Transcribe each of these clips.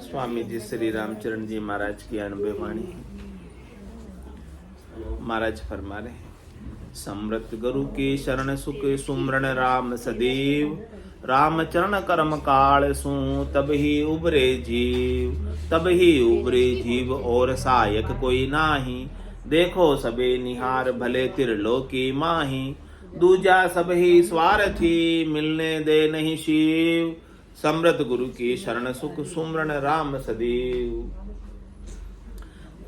स्वामी जी श्री रामचरण जी महाराज की अनुभव वाणी। महाराज फरमा रहे हैं, समृत गुरु की शरण सुख सुमरण राम सदैव, राम चरण कर्म काल सु तब ही उबरे जीव, तब ही उबरे जीव और सहायक कोई नाही, देखो सबे निहार भले त्रिलोकी माही, दूजा सब ही स्वार्थी मिलने दे नहीं शिव, समृत गुरु की शरण सुख सुमरण राम सदैव।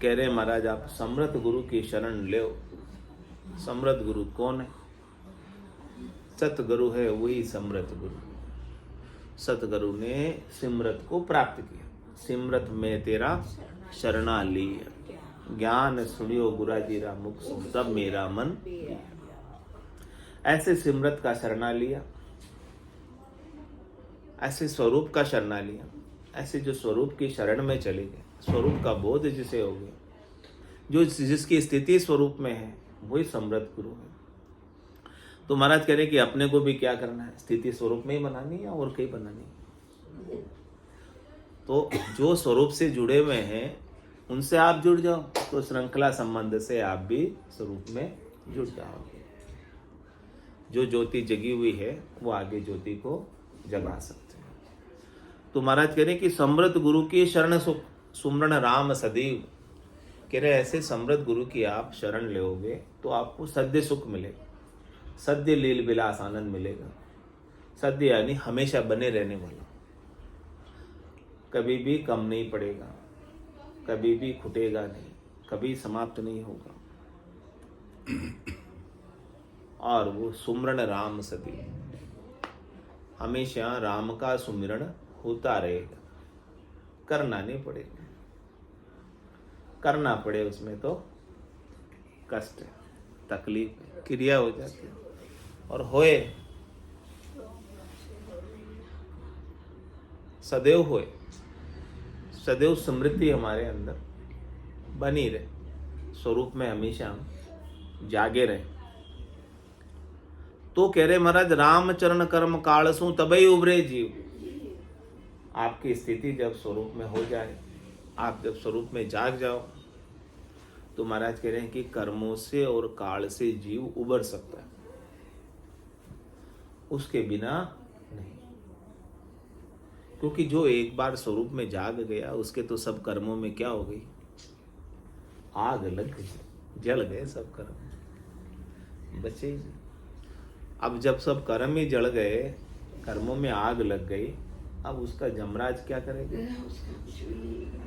कह रहे महाराज आप समृत गुरु की शरण लो। समृत गुरु कौन है? सतगुरु है, वही समृत गुरु। सतगुरु ने सिमरत को प्राप्त किया। सिमरत में तेरा शरणा लिया, ज्ञान सुनियो गुराजीरा मुख सुन तब मेरा मन। ऐसे सिमरत का शरणा लिया, ऐसे स्वरूप का शरणा लिया, ऐसे जो स्वरूप की शरण में चले गए, स्वरूप का बोध जिसे हो गया, जो जिसकी स्थिति स्वरूप में है, वही समृत गुरु है। तो महाराज कह रहे कि अपने को भी क्या करना है, स्थिति स्वरूप में ही बनानी है और कहीं बनानी है। तो जो स्वरूप से जुड़े हुए हैं उनसे आप जुड़ जाओ, तो श्रृंखला संबंध से आप भी स्वरूप में जुड़ जाओगे। जो ज्योति जगी हुई है वो आगे ज्योति को जगा सकते हैं। तो महाराज कह रहे कि समृत गुरु की शरण सुख सुमरण राम सदैव। कह रहे ऐसे समृत गुरु की आप शरण लोगे तो आपको सद्य सुख मिलेगा, सद्य लील विलास आनंद मिलेगा। सद्य यानी हमेशा बने रहने वाला, कभी भी कम नहीं पड़ेगा, कभी भी खुटेगा नहीं, कभी समाप्त नहीं होगा। और वो सुमरण राम सदैव, हमेशा राम का सुमिरण होता रहेगा, करना नहीं पड़ेगा। करना पड़े उसमें तो कष्ट है, तकलीफ है, क्रिया हो जाती है। और होए सदैव होए, सदैव समृद्धि हमारे अंदर बनी रहे, स्वरूप में हमेशा हम जागे रहे। तो कह रहे महाराज रामचरण कर्म कालसु तबई उभरे जीव। आपकी स्थिति जब स्वरूप में हो जाए, आप जब स्वरूप में जाग जाओ, तो महाराज कह रहे हैं कि कर्मों से और काल से जीव उबर सकता है, उसके बिना नहीं। क्योंकि जो एक बार स्वरूप में जाग गया उसके तो सब कर्मों में क्या हो गई, आग लग गई, जल गए सब कर्म, बचे ही नहीं। अब जब सब कर्म ही जल गए, कर्मों में आग लग गई, अब उसका जमराज क्या करेगा?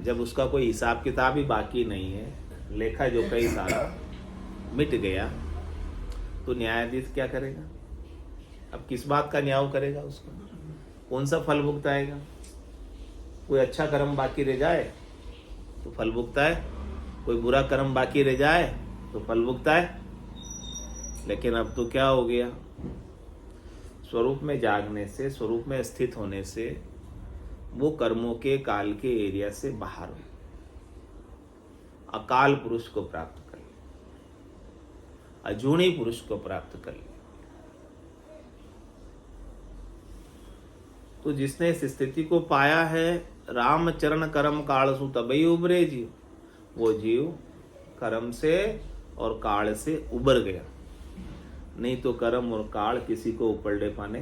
जब उसका कोई हिसाब किताब ही बाकी नहीं है, लेखा जो कई सारा मिट गया, तो न्यायाधीश क्या करेगा? अब किस बात का न्याय करेगा? उसको कौन सा फल भुगताएगा? कोई अच्छा कर्म बाकी रह जाए तो फल भुगताए, कोई बुरा कर्म बाकी रह जाए तो फल भुगताए। लेकिन अब तो क्या हो गया, स्वरूप में जागने से, स्वरूप में स्थित होने से वो कर्मों के काल के एरिया से बाहर हो, अकाल पुरुष को प्राप्त कर ले, अजूनी पुरुष को प्राप्त कर ले। तो जिसने इस स्थिति को पाया है, रामचरण कर्म कालसु तबई उबरे जीव, वो जीव कर्म से और काल से उबर गया। नहीं तो कर्म और काल किसी को उपलटे पाने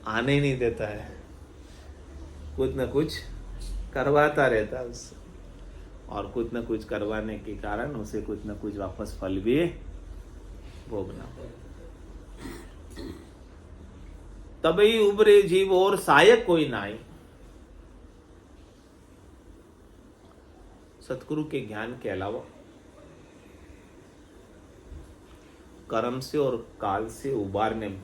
आने नहीं देता है, कुछ न कुछ करवाता रहता है उससे, और कुछ न कुछ करवाने के कारण उसे कुछ न कुछ वापस फल भी भोगना। तभी उबरे जीव और सहायक कोई नाई। सतगुरु के ज्ञान के अलावा कर्म से और काल से उबारने में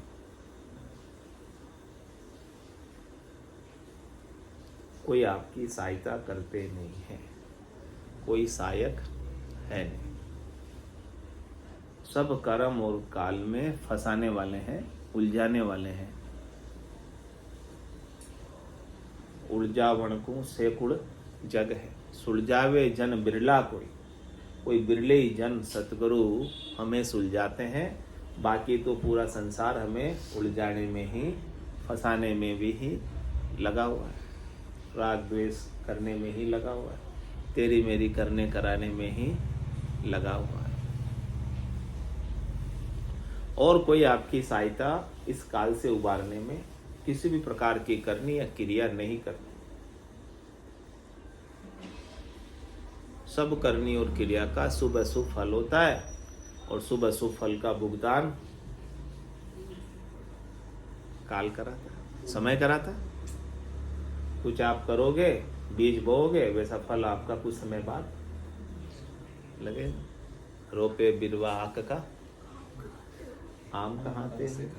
कोई आपकी सहायता करते नहीं है, कोई सहायक है नहीं। सब कर्म और काल में फंसाने वाले हैं, उलझाने वाले हैं। उलझावण को सैकुड़ जग है, सुलझावे जन बिरला कोई बिरले ही जन सतगुरु हमें सुलझाते हैं बाकी तो पूरा संसार हमें उलझाने में ही, फंसाने में भी ही लगा हुआ है, राग द्वेष करने में ही लगा हुआ है, तेरी मेरी करने कराने में ही लगा हुआ है। और कोई आपकी सहायता इस काल से उबारने में किसी भी प्रकार की करनी या क्रिया नहीं करनी। सब करनी और क्रिया का शुभ अशुभ फल होता है, और शुभ अशुभ फल का भुगतान काल कराता है, समय कराता है। कुछ आप करोगे, बीज बोओगे, वैसा फल आपका कुछ समय बाद लगेगा। रोपे बिरवा आक का आम कहाते से।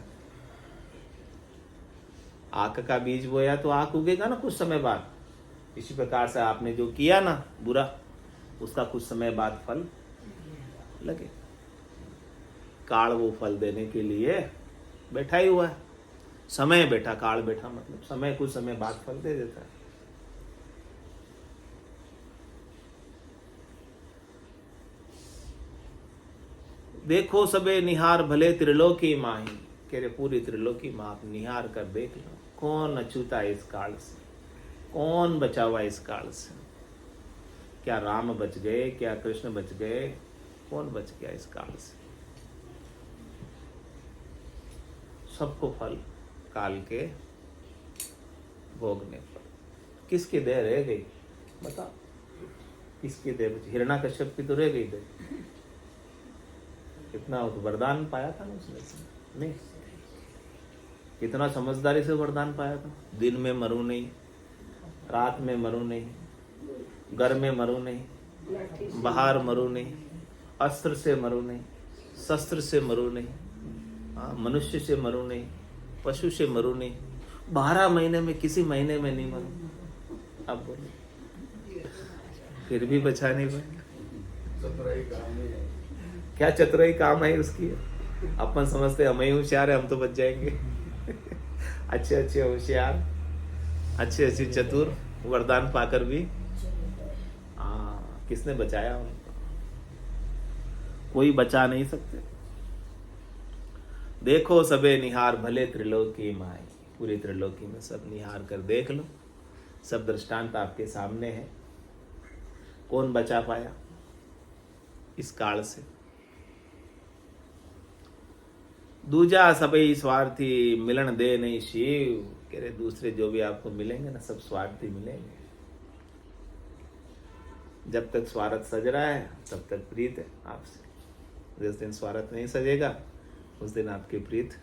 आक का बीज बोया तो आक उगेगा ना कुछ समय बाद। इसी प्रकार से आपने जो किया ना बुरा, उसका कुछ समय बाद फल लगे। काल वो फल देने के लिए बैठा ही हुआ है। समय बैठा, काल बैठा मतलब समय कुछ समय बाद फल दे देता है। देखो सबे निहार भले त्रिलोकी माही, कह रहे पूरी त्रिलोकी माँ आप निहार कर देख लो, कौन अछूता है इस काल से, कौन बचा हुआ इस काल से। क्या राम बच गए, क्या कृष्ण बच गए, कौन बच गया इस काल से। सबको फल काल के भोगने पर। किसकी देह रह गई बता, किसकी देह बची। हिरण्याकश्यप की तो रह गई देह, कितना वरदान पाया था ना उसने से। नहीं, कितना समझदारी से वरदान पाया था। दिन में मरूं नहीं, रात में मरूं नहीं, घर में मरूं नहीं, बाहर मरूं नहीं, अस्त्र से मरूं नहीं, शस्त्र से मरूं नहीं, मनुष्य से मरूं नहीं, पशु से मरूं नहीं, 12 महीने में किसी महीने में नहीं मरूं। अब बोलो, फिर भी बचा नहीं पाए। क्या चतुराई काम है उसकी। अपन समझते हम ही होशियार है, हम तो बच जाएंगे। अच्छे अच्छे होशियार, अच्छे अच्छे चतुर, वरदान पाकर भी किसने बचाया उनको। कोई बचा नहीं सकते। देखो सबे निहार भले त्रिलोकी माई, पूरी त्रिलोकी में सब निहार कर देख लो। सब दृष्टांत आपके सामने है। कौन बचा पाया इस काल से। दूजा सबई स्वार्थी मिलन दे नहीं शिव, कह रहे दूसरे जो भी आपको मिलेंगे ना सब स्वार्थी मिलेंगे। जब तक स्वार्थ सज रहा है तब तक प्रीत है आपसे। जिस दिन स्वार्थ नहीं सजेगा उस दिन आपकी प्रीत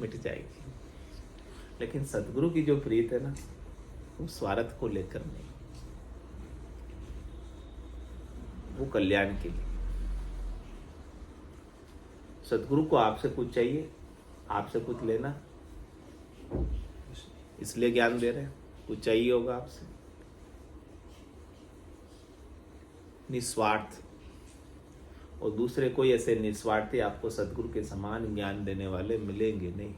मिट जाएगी। लेकिन सदगुरु की जो प्रीत है ना, वो स्वार्थ को लेकर नहीं, वो कल्याण के लिए। सदगुरु को आपसे कुछ चाहिए, आपसे कुछ लेना, इसलिए ज्ञान दे रहे हैं। कुछ चाहिए होगा आपसे, निस्वार्थ। और दूसरे कोई ऐसे निस्वार्थी आपको सदगुरु के समान ज्ञान देने वाले मिलेंगे नहीं।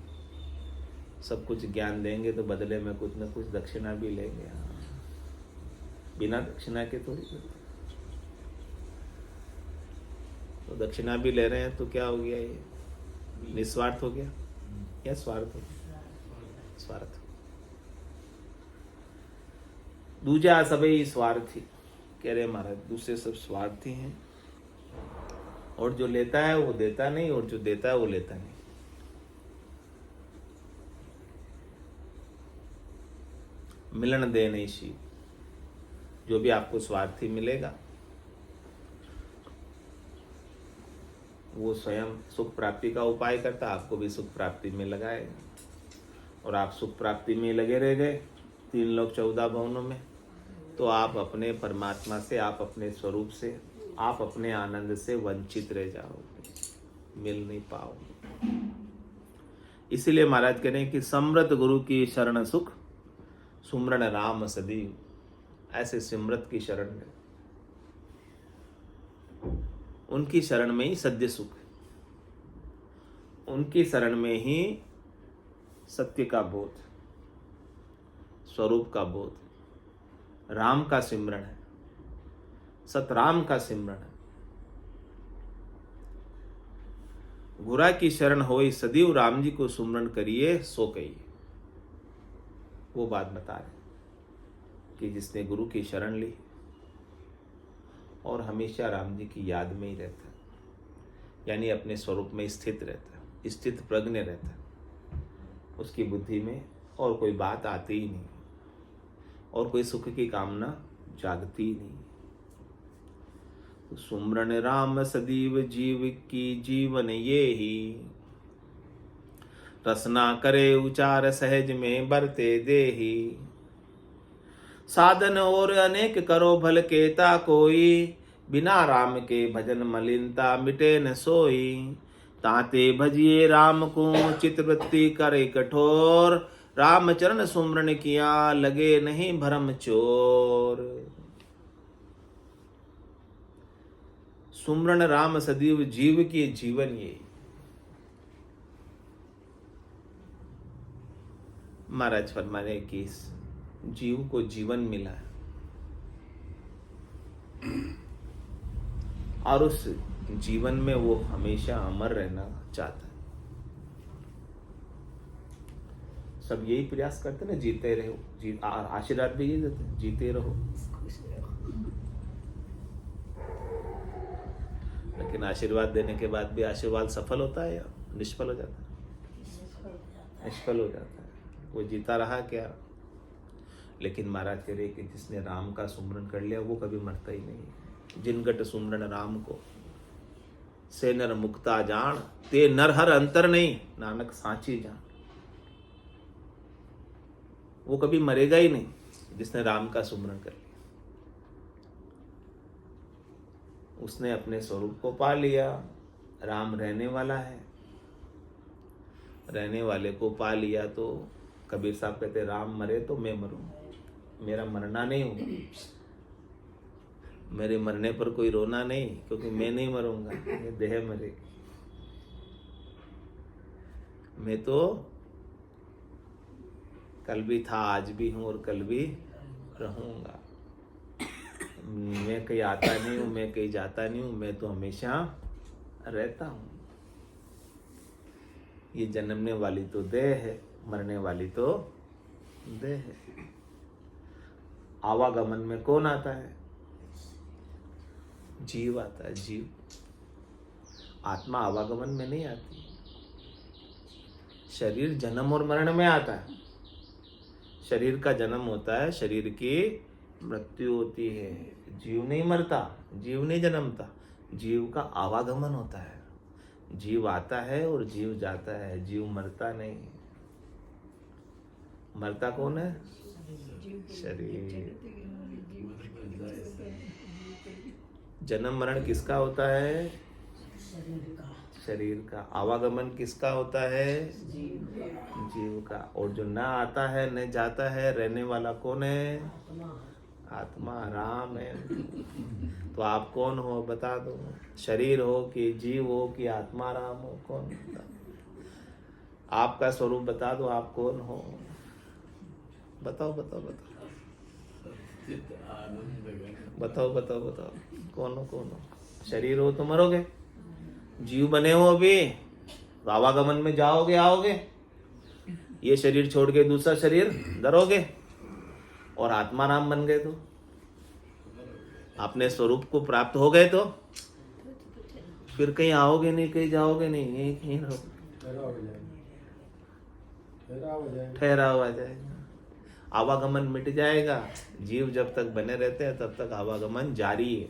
सब कुछ ज्ञान देंगे तो बदले में कुछ न कुछ दक्षिणा भी लेंगे। बिना दक्षिणा के थोड़ी करते। तो दक्षिणा भी ले रहे हैं तो क्या हो गया, ये निस्वार्थ हो गया या स्वार्थ हो गया। स्वार्थ। दूजा सबई स्वार्थी, कह रहे महाराज दूसरे सब स्वार्थी हैं। और जो लेता है वो देता नहीं, और जो देता है वो लेता नहीं। मिलन दे नहीं शिव, जो भी आपको स्वार्थी मिलेगा वो स्वयं सुख प्राप्ति का उपाय करता, आपको भी सुख प्राप्ति में लगाएगा। और आप सुख प्राप्ति में लगे रह गए 3 लोक 14 भवनों में, तो आप अपने परमात्मा से, आप अपने स्वरूप से, आप अपने आनंद से वंचित रह जाओगे, मिल नहीं पाओगे। इसीलिए महाराज कह रहे हैं कि समृत गुरु की शरण सुख, सुमरण राम सदैव। ऐसे सिमरत की शरण में, उनकी शरण में ही सद्य सुख है। उनकी शरण में ही सत्य का बोध, स्वरूप का बोध, राम का सिमरण है, सतराम का सिमरण है। गुरा की शरण होई सदैव राम जी को सुमरण करिए सो कहिए। वो बात बता रहे कि जिसने गुरु की शरण ली और हमेशा राम जी की याद में ही रहता है, यानी अपने स्वरूप में स्थित रहता है, स्थित प्रज्ञ रहता है, उसकी बुद्धि में और कोई बात आती ही नहीं और कोई सुख की कामना जागती ही नहीं। तो सुमरण राम सदैव जीव की जीवन ये ही, रसना करे उचार सहज में बरते देही। साधन और अनेक करो भल केता कोई, बिना राम के भजन मलिनता मिटे न सोई। ताते भजिए राम को चितवृत्ति करे कठोर, राम चरण सुमरण किया लगे नहीं भरम चोर। सुमरण राम सदैव जीव की जीवन ये। महाराज फरमाने की जीव को जीवन मिला है और उस जीवन में वो हमेशा अमर रहना चाहता है। सब यही प्रयास करते ना, जीते रहो, आशीर्वाद भी ये देते, जीते रहो। लेकिन आशीर्वाद देने के बाद भी आशीर्वाद सफल होता है या निष्फल हो जाता है? निष्फल हो जाता है। वो जीता रहा क्या? लेकिन महाराज कह रहे कि जिसने राम का सुमरन कर लिया वो कभी मरता ही नहीं। जिनगट सुमरन राम को से नर मुक्ता जान, ते नर हर अंतर नहीं नानक सांची जान। वो कभी मरेगा ही नहीं जिसने राम का सुमरन कर लिया। उसने अपने स्वरूप को पा लिया। राम रहने वाला है, रहने वाले को पा लिया। तो कबीर साहब कहते राम मरे तो मैं मरूं, मेरा मरना नहीं होगा, मेरे मरने पर कोई रोना नहीं, क्योंकि मैं नहीं मरूंगा, ये देह मरेगी। मैं तो कल भी था, आज भी हूं और कल भी रहूंगा। मैं कहीं आता नहीं हूं, मैं कहीं जाता नहीं हूं, मैं तो हमेशा रहता हूं। ये जन्मने वाली तो देह है, मरने वाली तो देह है। आवागमन में कौन आता है? जीव आता है, जीव। आत्मा आवागमन में नहीं आती। शरीर जन्म और मरण में आता है। शरीर का जन्म होता है, शरीर की मृत्यु होती है। जीव नहीं मरता, जीव नहीं जन्मता, जीव का आवागमन होता है। जीव आता है और जीव जाता है, जीव मरता नहीं। मरता कौन है? शरीर। जन्म मरण किसका होता है? शरीर का। आवागमन किसका होता है? जीव का। और जो ना आता है न जाता है, रहने वाला कौन है? आत्मा, राम है। तो आप कौन हो बता दो। शरीर हो कि जीव हो कि आत्मा राम हो, कौन बता दो। आपका स्वरूप बता दो, आप कौन हो? बताओ बताओ बताओ बताओ बताओ बताओ, कौन हो? कौन हो? शरीर हो तो मरोगे, जीव बने हो अभी तो आवागमन में जाओगे आओगे। ये शरीर छोड़ के दूसरा शरीर धरोगे, और आत्मा राम बन गए तो, अपने स्वरूप को प्राप्त हो गए तो फिर कहीं आओगे नहीं, कहीं जाओगे नहीं, यहीं रहोगे। ठहराव आ जाएगा, आवागमन मिट जाएगा। जीव जब तक बने रहते हैं तब तक आवागमन जारी है।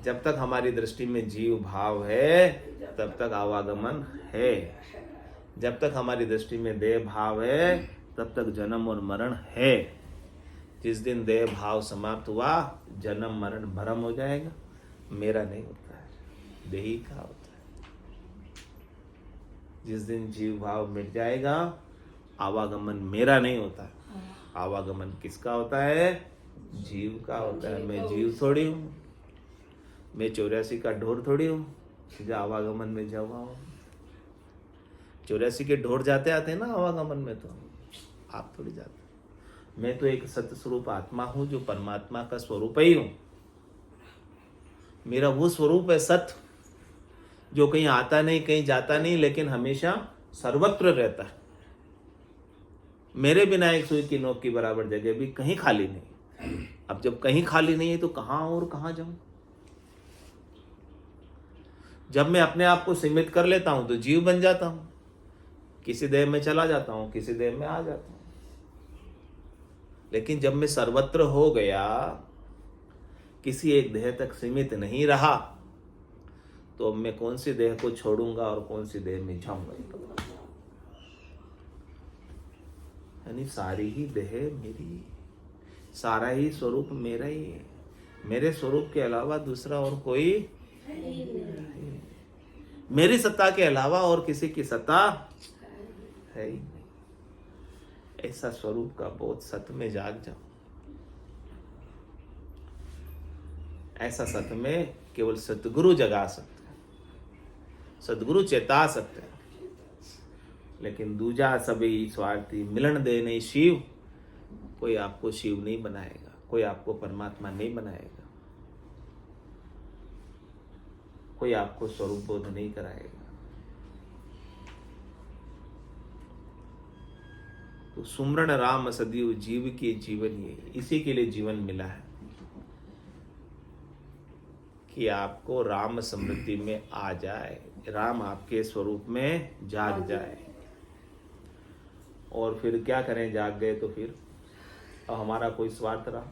जब तक हमारी दृष्टि में जीव भाव है तब तक आवागमन है। जब तक हमारी दृष्टि में देह भाव है तब तक जन्म और मरण है। जिस दिन देह भाव समाप्त हुआ, जन्म मरण भ्रम हो जाएगा। मेरा नहीं होता है, देही का होता है। जिस दिन जीव भाव मिट जाएगा, आवागमन मेरा नहीं होता है। आवागमन किसका होता है? जीव का होता है। मैं जीव थोड़ी हूँ, मैं 84 का ढोर थोड़ी हूँ जो आवागमन में जाऊँ। 84 के ढोर जाते आते हैं ना आवागमन में, तो आप थोड़ी जाते। मैं तो एक सत्य स्वरूप आत्मा हूं जो परमात्मा का स्वरूप ही हूं। मेरा वो स्वरूप है सत्य जो कहीं आता नहीं, कहीं जाता नहीं, लेकिन हमेशा सर्वत्र रहता है। मेरे बिना एक सुई की नोक की बराबर जगह भी कहीं खाली नहीं। अब जब कहीं खाली नहीं है तो कहां और कहां जाऊं? जब मैं अपने आप को सीमित कर लेता हूं तो जीव बन जाता हूं, किसी देह में चला जाता हूं, किसी देह में आ जाता हूं। लेकिन जब मैं सर्वत्र हो गया, किसी एक देह तक सीमित नहीं रहा, तो अब मैं कौन सी देह को छोड़ूंगा और कौन सी देह में जाऊंगा ये पता नहीं। यानी सारी ही देह मेरी, सारा ही स्वरूप मेरा ही है। मेरे स्वरूप के अलावा दूसरा और कोई नहीं। मेरी सत्ता के अलावा और किसी की सत्ता है ही नहीं। ऐसा स्वरूप का बोध सत्य में जाग जाओ। ऐसा सत्य में केवल सतगुरु जगा सकते हैं, सतगुरु चेता सकते हैं। लेकिन दूजा सभी स्वार्थी मिलन दे नहीं शिव, कोई आपको शिव नहीं बनाएगा, कोई आपको परमात्मा नहीं बनाएगा, कोई आपको स्वरूप बोध नहीं कराएगा। तो सुमरण राम सदैव जीव के जीवन, ये इसी के लिए जीवन मिला है कि आपको राम स्मृति में आ जाए, राम आपके स्वरूप में जाग जाए। और फिर क्या करें, जाग गए तो फिर अब हमारा कोई स्वार्थ रहा,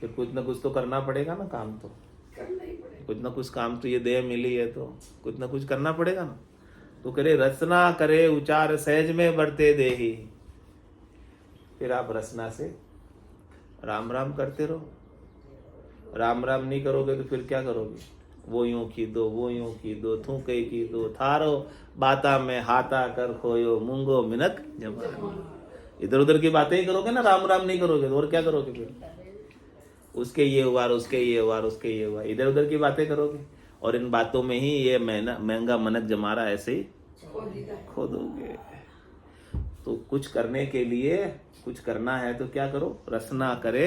फिर कुछ ना कुछ तो करना पड़ेगा ना, काम तो करना ही पड़ेगा। कुछ ना कुछ काम तो, ये देह मिली है तो कुछ ना कुछ करना पड़ेगा ना। तो करे रचना करे उचार सहज में बढ़ते देही, फिर आप रचना से राम राम करते रहो। राम राम नहीं करोगे तो फिर क्या करोगे? वो यूं की दो, वो यूं की दो, थूके की दो, थारो बाता में हाथा कर खोयो, मूंगो मिनक जमा। इधर उधर की बातें ही करोगे ना, राम राम नहीं करोगे तो और क्या करोगे? फिर उसके ये हुआ, उसके ये हुआ, उसके ये हुआ, इधर उधर की बातें करोगे और इन बातों में ही ये महंगा मनक जमारा ऐसे ही खो दोगे। तो कुछ करने के लिए, कुछ करना है तो क्या करो? रचना करे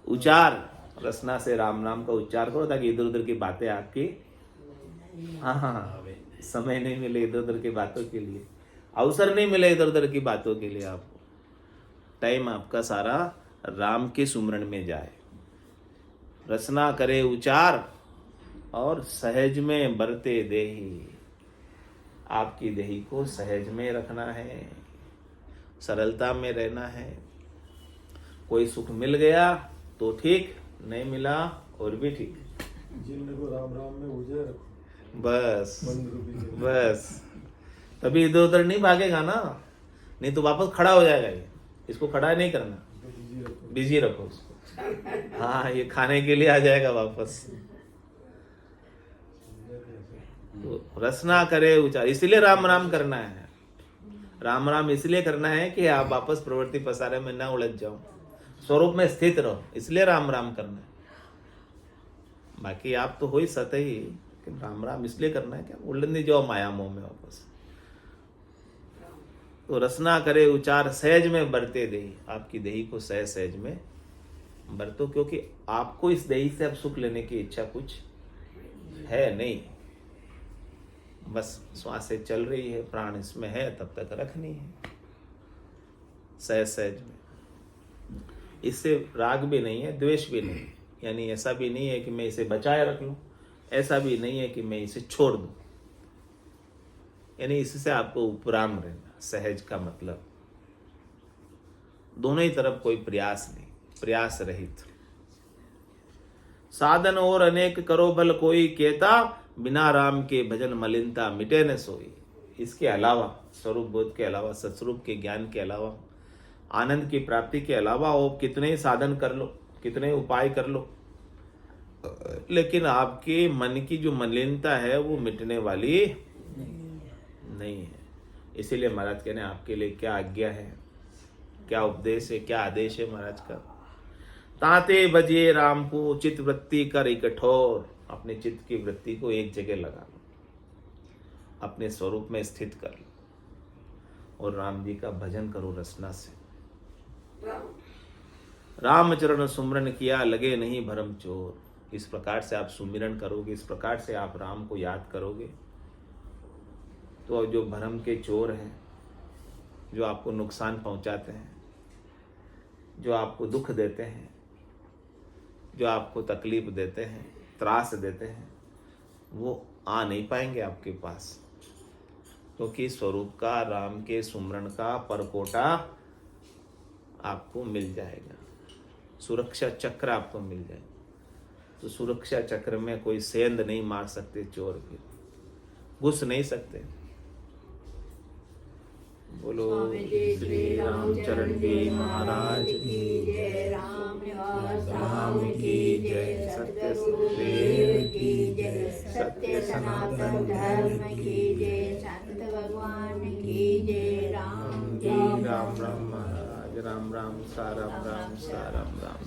उचार, रचना से राम नाम का उच्चार करो, ताकि इधर उधर की बातें आपकी समय नहीं मिले इधर उधर की बातों के लिए, अवसर नहीं मिले इधर उधर की बातों के लिए। आपको टाइम आपका सारा राम के सुमरण में जाए। रचना करे उचार और सहज में बरते देही, आपकी देही को सहज में रखना है, सरलता में रहना है। कोई सुख मिल गया तो ठीक, नहीं मिला और भी ठीक। जिंदगी को राम राम में उलझे रखो, बस बस, तभी इधर उधर नहीं भागेगा ना, नहीं तो वापस खड़ा हो जाएगा। ये इसको खड़ा नहीं करना, बिजी रखो उसको। हाँ, ये खाने के लिए आ जाएगा वापस। तो रचना करे उचार, इसलिए राम राम करना है। राम राम इसलिए करना है कि आप वापस प्रवृत्ति पसारे में ना उलझ जाओ, स्वरूप में स्थित रहो, इसलिए राम राम करना है। बाकी आप तो हो ही सत ही, लेकिन राम राम इसलिए करना है कि उलझ नहीं जाओ माया मोह में वापस। तो रचना करे उचार सहज में बरते देही, आपकी देही को सहज सहज में बरतो, क्योंकि आपको इस देही से अब सुख लेने की इच्छा कुछ है नहीं। बस श्वासें चल रही है, प्राण इसमें है, तब तक रखनी है सहज सहज में। इससे राग भी नहीं है, द्वेष भी नहीं, यानी ऐसा भी नहीं है कि मैं इसे बचाए रख लूं, ऐसा भी नहीं है कि मैं इसे छोड़ दूं। यानी इससे आपको उपराम रहना, सहज का मतलब दोनों ही तरफ कोई प्रयास नहीं, प्रयास रहित। साधन और अनेक करो बल कोई कहता, बिना राम के भजन मलिनता मिटे न सोई। इसके अलावा, स्वरूप बोध के अलावा, सत्स्वरूप के ज्ञान के अलावा, आनंद की प्राप्ति के अलावा वो कितने ही साधन कर लो, कितने उपाय कर लो, लेकिन आपके मन की जो मलिनता है वो मिटने वाली नहीं है। इसीलिए महाराज कहने आपके लिए क्या आज्ञा है, क्या उपदेश है, क्या आदेश है महाराज का? ताते बजिए राम को चित्त वृत्ति कर कठोर, अपने चित्त की वृत्ति को एक जगह लगा लो, अपने स्वरूप में स्थित कर लो और राम जी का भजन करो रचना से। रामचरण सुमरन किया लगे नहीं भरम चोर, इस प्रकार से आप सुमिरन करोगे, इस प्रकार से आप राम को याद करोगे, तो जो भरम के चोर हैं, जो आपको नुकसान पहुंचाते हैं, जो आपको दुख देते हैं, जो आपको तकलीफ देते हैं, त्रास देते हैं, वो आ नहीं पाएंगे आपके पास, क्योंकि स्वरूप का, राम के सुमरण का परकोटा आपको मिल जाएगा, सुरक्षा चक्र आपको मिल जाएगा। तो सुरक्षा चक्र में कोई सेंध नहीं मार सकते चोर, फिर घुस नहीं सकते। बोलो श्री रामचरण जी महाराज की जय, राम की जय, सत्य सुखदेव की जय, सत्य सनातन धर्म की जय, संत भगवान की जय। राम राम राम महाराज, राम राम सा राम राम सा राम राम।